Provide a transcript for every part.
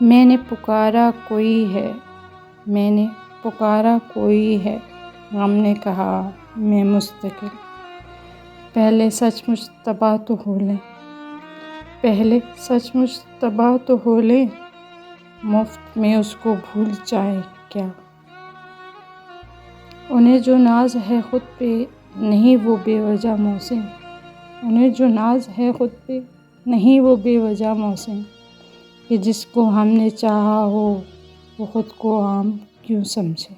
میں نے پکارا کوئی ہے، میں نے پکارا کوئی ہے، غم نے کہا میں مستقل۔ پہلے سچ مچ تباہ تو ہو لیں، پہلے سچ مچ تباہ تو ہو لیں، مفت میں اس کو بھول جائیں کیا؟ انہیں جو ناز ہے خود پہ نہیں وہ بے وجہ محسن، انہیں جو ناز ہے خود پہ نہیں وہ بے وجہ محسن، کہ جس کو ہم نے چاہا ہو وہ خود کو عام کیوں سمجھے۔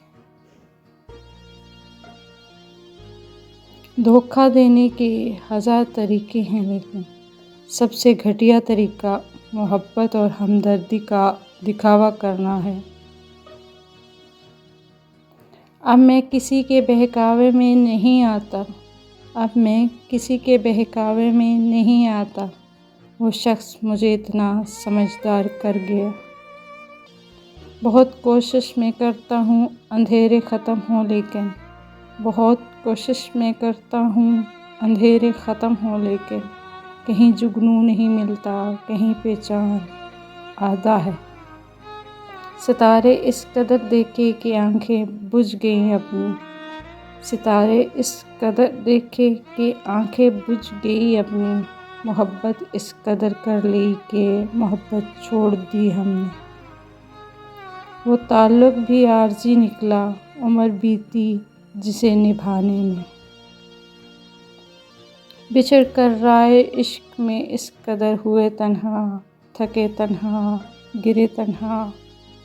دھوکہ دینے کے ہزار طریقے ہیں لیکن سب سے گھٹیا طریقہ محبت اور ہمدردی کا دکھاوا کرنا ہے۔ اب میں کسی کے بہکاوے میں نہیں آتا، اب میں کسی کے بہکاوے میں نہیں آتا، وہ شخص مجھے اتنا سمجھدار کر گیا۔ بہت کوشش میں کرتا ہوں اندھیرے ختم ہوں لیکن، بہت کوشش میں کرتا ہوں اندھیرے ختم ہوں لیکن، کہیں جگنو نہیں ملتا، کہیں پہ چاند آدھا ہے۔ ستارے اس قدر دیکھے کہ آنکھیں بجھ گئیں اپنی، ستارے اس قدر دیکھے کہ آنکھیں بجھ گئی اپنی، محبت اس قدر کر لی کہ محبت چھوڑ دی ہم نے۔ وہ تعلق بھی عارضی نکلا، عمر بیتی جسے نبھانے میں۔ بچھڑ کر رائے عشق میں اس قدر ہوئے تنہا، تھکے تنہا، گرے تنہا،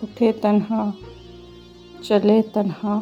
اٹھے تنہا، چلے تنہا۔